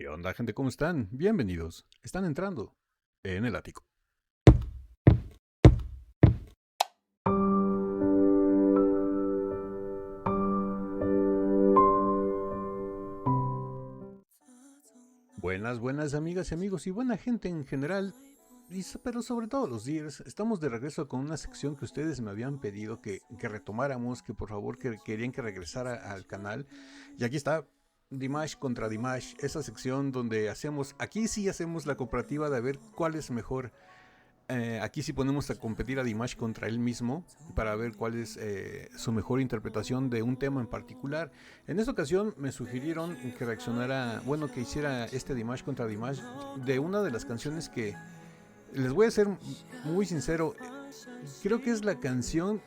¿Qué onda, gente? ¿Cómo están? Bienvenidos. Están entrando en el ático. Buenas, buenas amigas y amigos y buena gente en general, pero sobre todo los días. Estamos de regreso con una sección que ustedes me habían pedido que retomáramos, que por favor que querían que regresara al canal. Y aquí está, Dimash contra Dimash, esa sección donde aquí sí hacemos la comparativa de ver cuál es mejor. Aquí sí ponemos a competir a Dimash contra él mismo para ver cuál es su mejor interpretación de un tema en particular. En esta ocasión me sugirieron que reaccionara, bueno, que hiciera este Dimash contra Dimash de una de las canciones que, les voy a ser muy sincero, creo que es la canción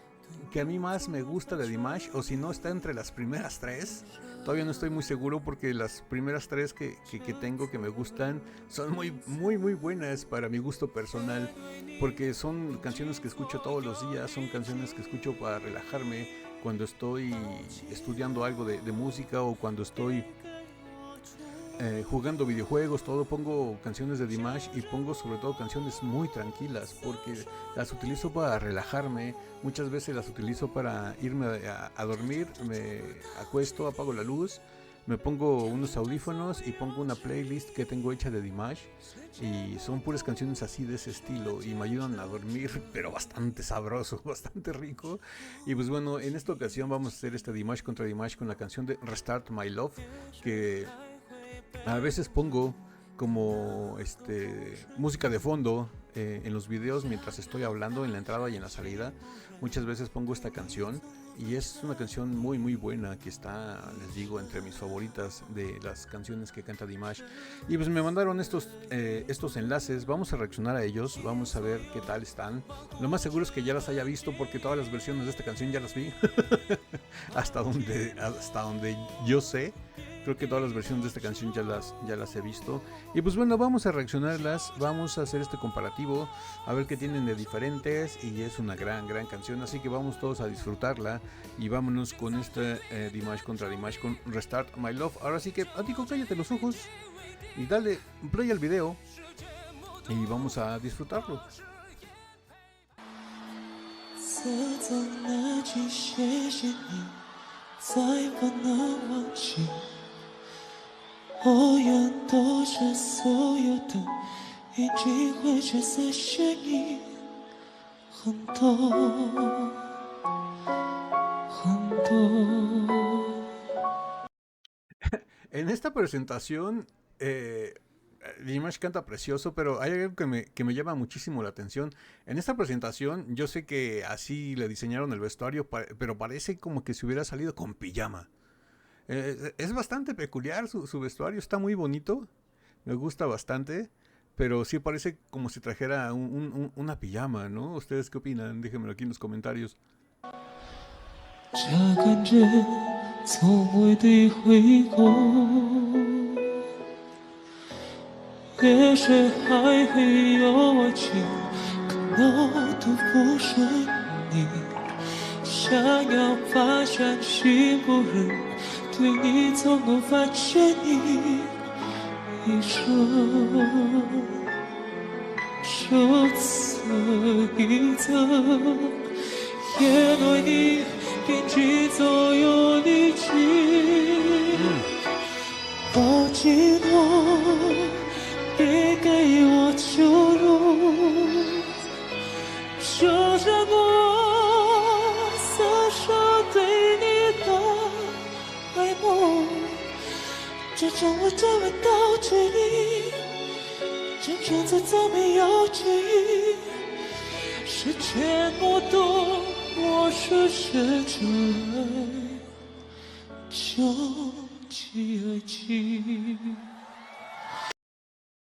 que a mí más me gusta de Dimash, o si no está entre las primeras tres. Todavía no estoy muy seguro porque las primeras tres que tengo que me gustan son muy buenas para mi gusto personal, porque son canciones que escucho todos los días, son canciones que escucho para relajarme cuando estoy estudiando algo de música o cuando estoy jugando videojuegos, todo. Pongo canciones de Dimash y pongo sobre todo canciones muy tranquilas porque las utilizo para relajarme. Muchas veces las utilizo para irme a dormir, me acuesto, apago la luz, me pongo unos audífonos y pongo una playlist que tengo hecha de Dimash y son puras canciones así de ese estilo y me ayudan a dormir, pero bastante sabroso, bastante rico. Y pues bueno, en esta ocasión vamos a hacer este Dimash contra Dimash con la canción de Restart My Love, que a veces pongo como música de fondo en los videos mientras estoy hablando en la entrada y en la salida. Muchas veces pongo esta canción y es una canción muy buena que está, les digo, entre mis favoritas de las canciones que canta Dimash. Y pues me mandaron estos enlaces, vamos a reaccionar a ellos, vamos a ver qué tal están. Lo más seguro es que ya las haya visto porque todas las versiones de esta canción ya las vi. hasta donde yo sé. Creo que todas las versiones de esta canción ya las he visto. Y pues bueno, vamos a reaccionarlas, vamos a hacer este comparativo, a ver qué tienen de diferentes. Y es una gran canción, así que vamos todos a disfrutarla. Y vámonos con este Dimash contra Dimash con Restart My Love. Ahora sí que, Atico, cállate los ojos y dale play al video. Y vamos a disfrutarlo. En esta presentación, Dimash canta precioso, pero hay algo que me llama muchísimo la atención. En esta presentación, yo sé que así le diseñaron el vestuario, pero parece como que se hubiera salido con pijama. Es bastante peculiar su vestuario, está muy bonito, me gusta bastante, pero sí parece como si trajera una pijama, ¿no? ¿Ustedes qué opinan? Déjenmelo aquí en los comentarios.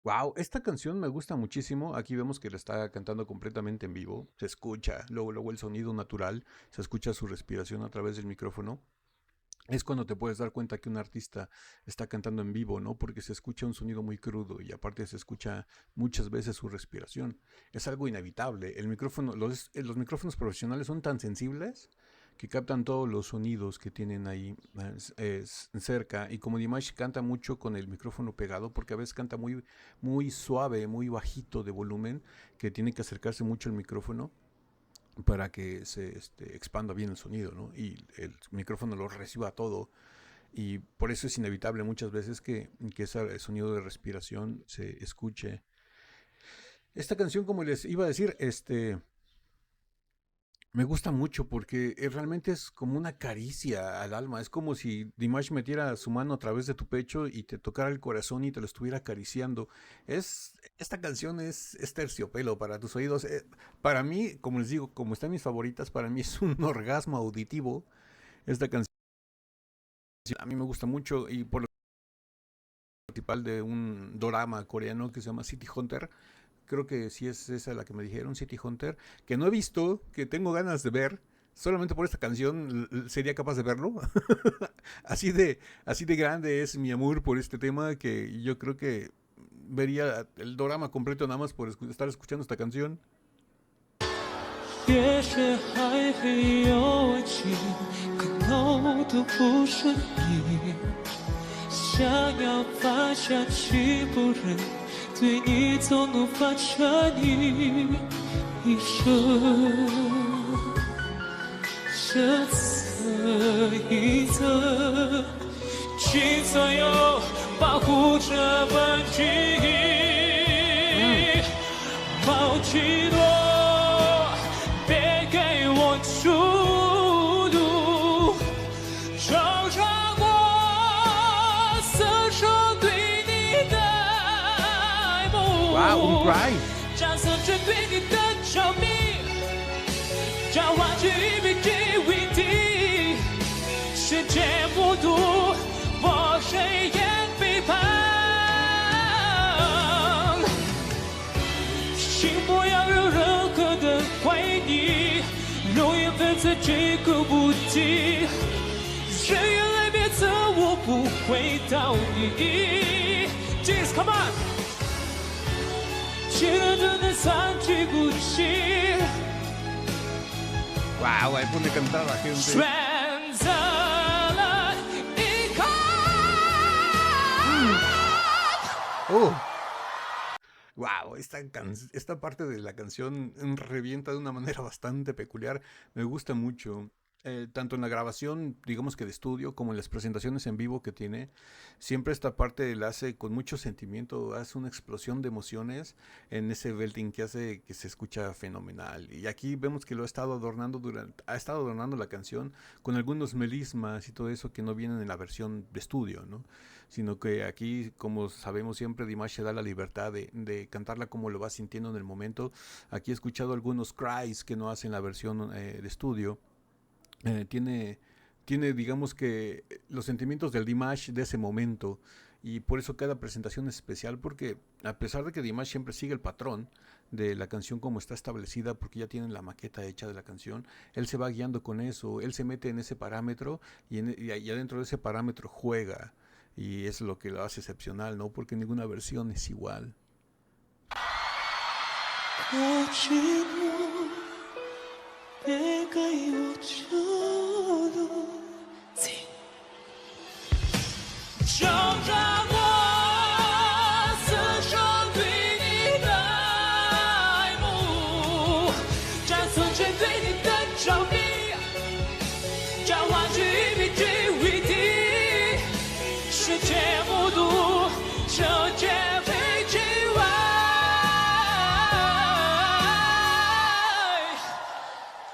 Wow, esta canción me gusta muchísimo. Aquí vemos que la está cantando completamente en vivo. Se escucha, luego el sonido natural, se escucha su respiración a través del micrófono. Es cuando te puedes dar cuenta que un artista está cantando en vivo, ¿no? Porque se escucha un sonido muy crudo y aparte se escucha muchas veces su respiración. Es algo inevitable. El micrófono, los micrófonos profesionales son tan sensibles que captan todos los sonidos que tienen ahí cerca. Y como Dimash canta mucho con el micrófono pegado, porque a veces canta muy suave, muy bajito de volumen, que tiene que acercarse mucho al micrófono para que se expanda bien el sonido, ¿no? Y el micrófono lo reciba todo. Y por eso es inevitable muchas veces que ese sonido de respiración se escuche. Esta canción, como les iba a decir, me gusta mucho porque realmente es como una caricia al alma. Es como si Dimash metiera su mano a través de tu pecho y te tocara el corazón y te lo estuviera acariciando. Esta canción es terciopelo para tus oídos. Para mí, como les digo, como están mis favoritas, para mí es un orgasmo auditivo. Esta canción a mí me gusta mucho y por lo principal de un dorama coreano que se llama City Hunter. Creo que sí es esa la que me dijeron, City Hunter, que no he visto, que tengo ganas de ver. Solamente por esta canción sería capaz de verlo. así de grande es mi amor por este tema que yo creo que vería el drama completo nada más por estar escuchando esta canción. 也许还很有情，可闹得不顺意，想要放下去不忍，对你总能发着你一生，这层一层，请左右保护着本居，毛起落。 出路，照着我死守对你的爱慕。加深着对你的着迷，交换着一笔记为敌，世界目睹我谁也背叛，请不要有任何的怀疑。 容颜分在这个不羁，人缘来别责，我不会道义。Jeez, come on， 只能等待三句鼓气。Wow, ahí pone a cantar a la gente. 选择了依靠。Wow, esta parte de la canción revienta de una manera bastante peculiar. Me gusta mucho. Tanto en la grabación, digamos que de estudio, como en las presentaciones en vivo que tiene, siempre esta parte la hace con mucho sentimiento, hace una explosión de emociones en ese belting que hace que se escucha fenomenal. Y aquí vemos que lo ha estado adornando ha estado adornando la canción con algunos melismas y todo eso que no vienen en la versión de estudio, ¿no? Sino que aquí, como sabemos siempre, Dimash se da la libertad de cantarla como lo va sintiendo en el momento. Aquí he escuchado algunos cries que no hacen la versión de estudio. Tiene, digamos que los sentimientos del Dimash de ese momento y por eso cada presentación es especial porque a pesar de que Dimash siempre sigue el patrón de la canción como está establecida porque ya tienen la maqueta hecha de la canción, él se va guiando con eso, él se mete en ese parámetro y adentro de ese parámetro juega y es lo que lo hace excepcional, ¿no? Porque ninguna versión es igual. Sí. 照着我死守对你的爱慕，战胜着对你的着迷，交换着一笔记为敌，世界目睹这劫被击败。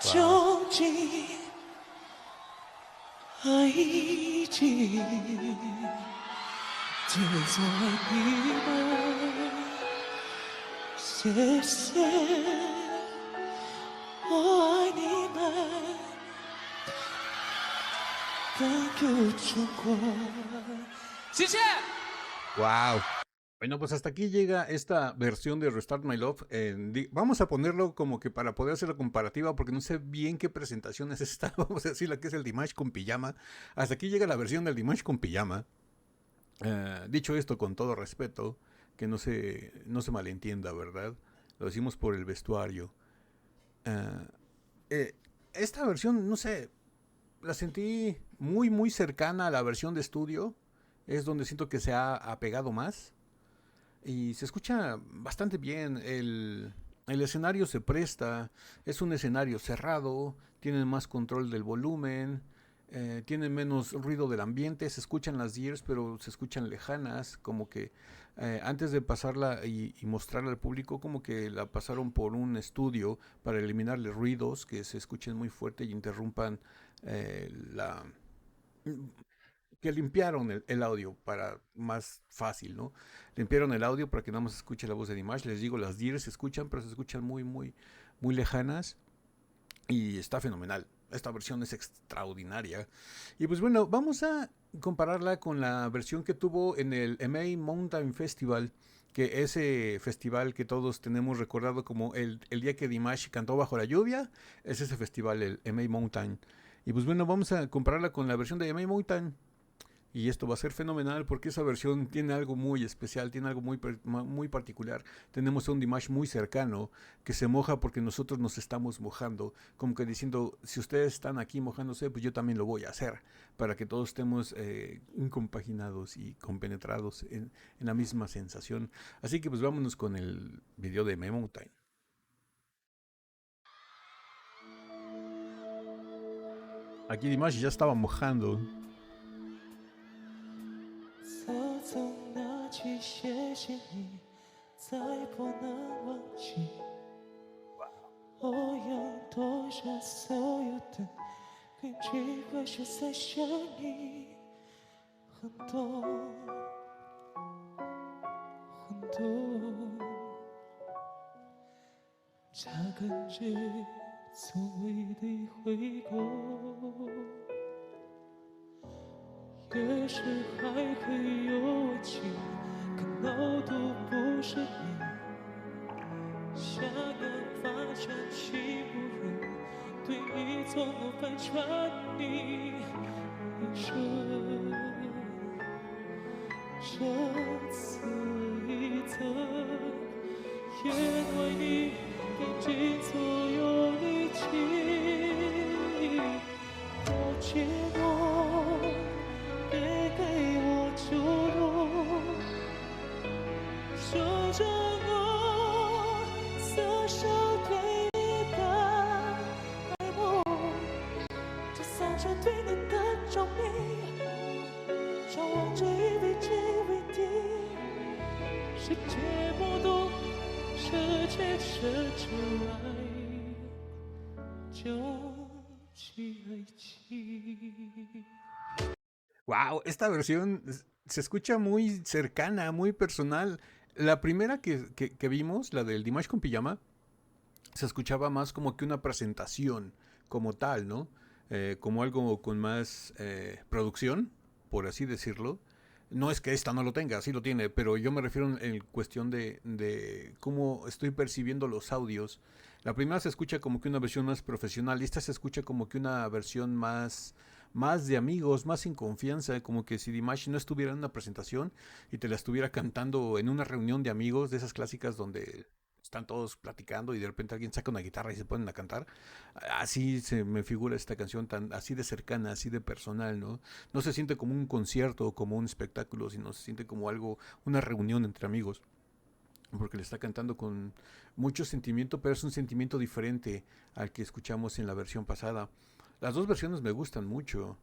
究竟爱已经只做你们，谢谢，我爱你们，Thank you 中国，谢谢。 Wow. Bueno, pues hasta aquí llega esta versión de Restart My Love. Vamos a ponerlo como que para poder hacer la comparativa, porque no sé bien qué presentación es esta. Vamos a decir la que es el Dimash con pijama. Hasta aquí llega la versión del Dimash con pijama. Dicho esto con todo respeto, que no se malentienda, ¿verdad? Lo decimos por el vestuario. Esta versión, no sé, la sentí muy, muy cercana a la versión de estudio. Es donde siento que se ha apegado más. Y se escucha bastante bien. El escenario se presta. Es un escenario cerrado. Tienen más control del volumen. Tienen menos ruido del ambiente. Se escuchan las Gears, pero se escuchan lejanas. Como que antes de pasarla y mostrarla al público, como que la pasaron por un estudio para eliminarle ruidos que se escuchen muy fuerte y interrumpan la que limpiaron el audio para más fácil, ¿no? Limpiaron el audio para que nada más se escuche la voz de Dimash. Les digo, las Gears se escuchan, pero se escuchan muy, muy, muy lejanas. Y está fenomenal. Esta versión es extraordinaria. Y pues bueno, vamos a compararla con la versión que tuvo en el MA Mountain Festival, que ese festival que todos tenemos recordado como el día que Dimash cantó bajo la lluvia, es ese festival, el MA Mountain. Y pues bueno, vamos a compararla con la versión de MA Mountain. Y esto va a ser fenomenal porque esa versión tiene algo muy especial, tiene algo muy particular. Tenemos a un Dimash muy cercano que se moja porque nosotros nos estamos mojando. Como que diciendo, si ustedes están aquí mojándose, pues yo también lo voy a hacer. Para que todos estemos incompaginados y compenetrados en la misma sensación. Así que pues vámonos con el video de MA Mountain. Aquí Dimash ya estaba mojando. 走那句谢谢你，再不能忘记。我要躲着所有的恐惧和是在想你，很多很多，扎根着从未理会过。 也许还会有爱情，可闹都不是你。想要发展起不容，对你总能反转你一生。这次一次，也为你给尽所有力气，我寂寞。 别给我祝福，守着我厮守对你的爱慕，这散着对你的着迷，向往着一位接一位的，世界不懂，世界奢求爱，就起爱情。 Wow, esta versión se escucha muy cercana, muy personal. La primera que vimos, la del Dimash con pijama, se escuchaba más como que una presentación como tal, ¿no? Como algo con más producción, por así decirlo. No es que esta no lo tenga, sí lo tiene, pero yo me refiero en cuestión de cómo estoy percibiendo los audios. La primera se escucha como que una versión más profesional y esta se escucha como que una versión más de amigos, más sin confianza, como que si Dimash no estuviera en una presentación y te la estuviera cantando en una reunión de amigos, de esas clásicas donde están todos platicando y de repente alguien saca una guitarra y se ponen a cantar. Así se me figura esta canción, tan así de cercana, así de personal, ¿no? No se siente como un concierto o como un espectáculo, sino se siente como algo, una reunión entre amigos. Porque le está cantando con mucho sentimiento, pero es un sentimiento diferente al que escuchamos en la versión pasada. Las dos versiones me gustan mucho.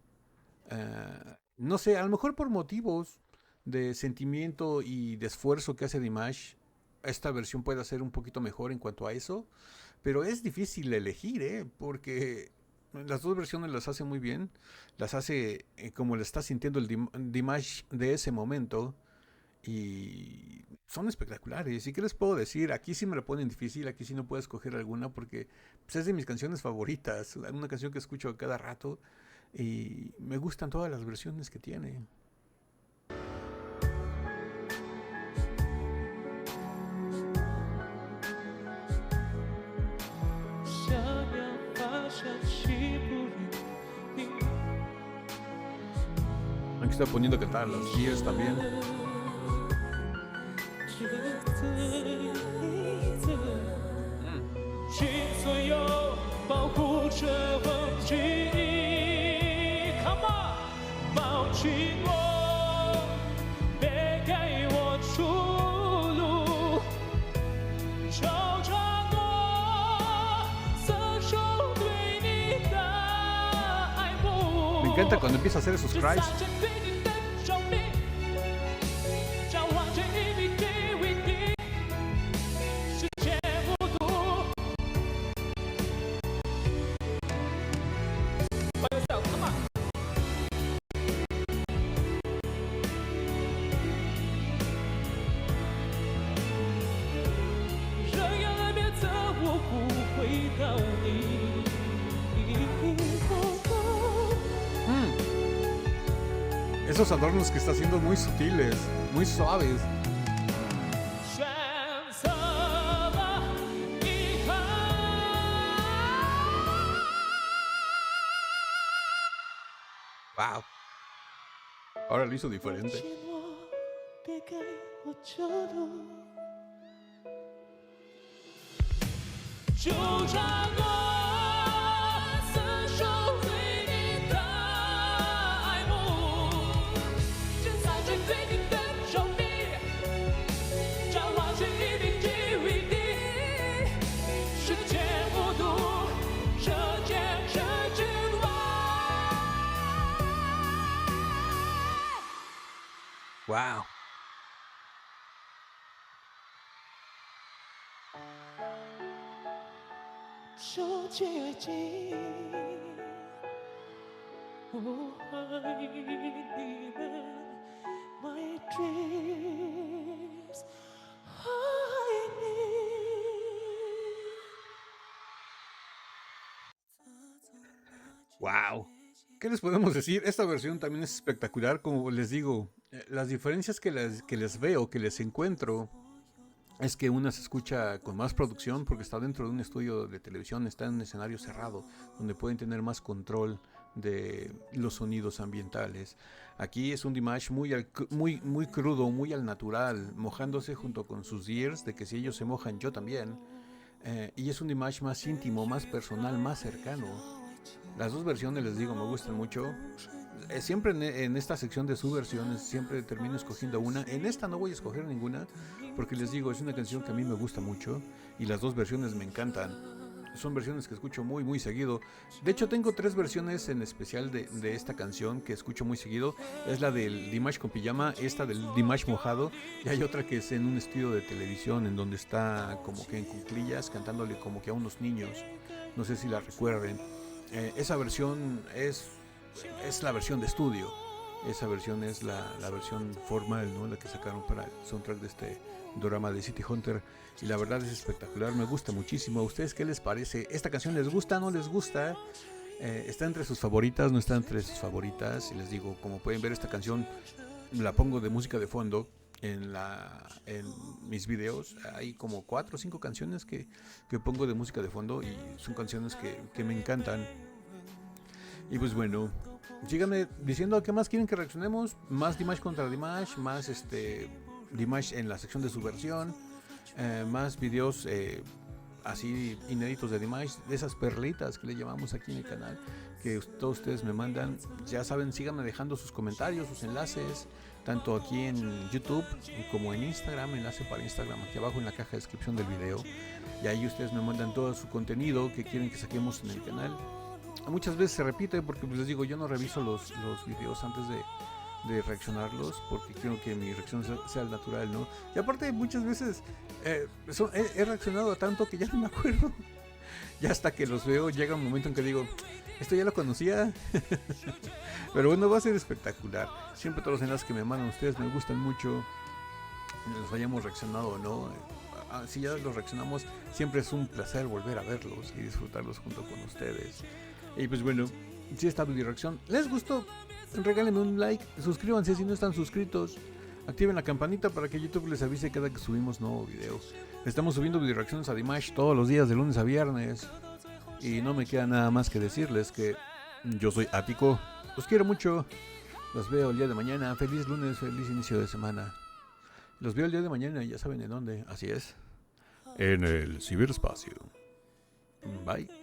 No sé, a lo mejor por motivos de sentimiento y de esfuerzo que hace Dimash, esta versión puede ser un poquito mejor en cuanto a eso. Pero es difícil elegir, porque las dos versiones las hace muy bien. Las hace como le está sintiendo el Dimash de ese momento. Y son espectaculares. ¿Y qué les puedo decir? Aquí sí me la ponen difícil, aquí sí no puedo escoger alguna porque pues, es de mis canciones favoritas. Una canción que escucho a cada rato y me gustan todas las versiones que tiene. Aquí está poniendo a cantar las Gears también. 寂寞，别给我出路，就让我伸手对你的爱慕。 Me encanta cuando empieza a hacer esos cries. Esos adornos que está haciendo muy sutiles, muy suaves. Wow. Ahora lo hizo diferente. Wow. Wow. ¿Qué les podemos decir? Esta versión también es espectacular, como les digo. Las diferencias que les veo, que les encuentro, es que una se escucha con más producción porque está dentro de un estudio de televisión, está en un escenario cerrado, donde pueden tener más control de los sonidos ambientales. Aquí es un Dimash muy crudo, muy al natural, mojándose junto con sus ears, de que si ellos se mojan, yo también. Y es un Dimash más íntimo, más personal, más cercano. Las dos versiones, les digo, me gustan mucho. Siempre en esta sección de subversiones siempre termino escogiendo una. En esta no voy a escoger ninguna porque les digo, es una canción que a mí me gusta mucho y las dos versiones me encantan. Son versiones que escucho muy seguido. De hecho tengo 3 versiones en especial de esta canción que escucho muy seguido. Es la del Dimash con pijama, esta del Dimash mojado, y hay otra que es en un estudio de televisión en donde está como que en cuclillas cantándole como que a unos niños. No sé si la recuerden. Esa versión es la versión de estudio. Esa versión es la versión formal, ¿no? La que sacaron para el soundtrack de este drama de City Hunter. Y la verdad es espectacular, me gusta muchísimo. ¿A ustedes qué les parece? ¿Esta canción les gusta, no les gusta? ¿Está entre sus favoritas, no está entre sus favoritas? Y les digo, como pueden ver, esta canción la pongo de música de fondo en mis videos. Hay como 4 o 5 canciones que pongo de música de fondo y son canciones que me encantan. Y pues bueno, síganme diciendo a qué más quieren que reaccionemos. Más Dimash contra Dimash, más Dimash en la sección de subversión, más videos así inéditos de Dimash, de esas perlitas que le llamamos aquí en el canal, que todos ustedes me mandan. Ya saben, síganme dejando sus comentarios, sus enlaces, tanto aquí en YouTube como en Instagram. Enlace para Instagram aquí abajo en la caja de descripción del video, y ahí ustedes me mandan todo su contenido que quieren que saquemos en el canal. Muchas veces se repite porque, pues les digo, yo no reviso los videos antes de reaccionarlos porque quiero que mi reacción sea natural, ¿no? Y aparte muchas veces he reaccionado a tanto que ya no me acuerdo. Ya hasta que los veo llega un momento en que digo, esto ya lo conocía. Pero bueno, va a ser espectacular. Siempre todos los enlaces que me mandan ustedes me gustan mucho, los hayamos reaccionado o no. Si ya los reaccionamos, siempre es un placer volver a verlos y disfrutarlos junto con ustedes. Y pues bueno, si esta video reacción les gustó, regálenme un like, suscríbanse si no están suscritos, activen la campanita para que YouTube les avise cada que subimos nuevo video. Estamos subiendo video reacciones a Dimash todos los días de lunes a viernes. Y no me queda nada más que decirles que yo soy Ático, los quiero mucho, los veo el día de mañana. Feliz lunes, feliz inicio de semana. Los veo el día de mañana, ya saben en dónde, así es, en el ciberespacio. Bye.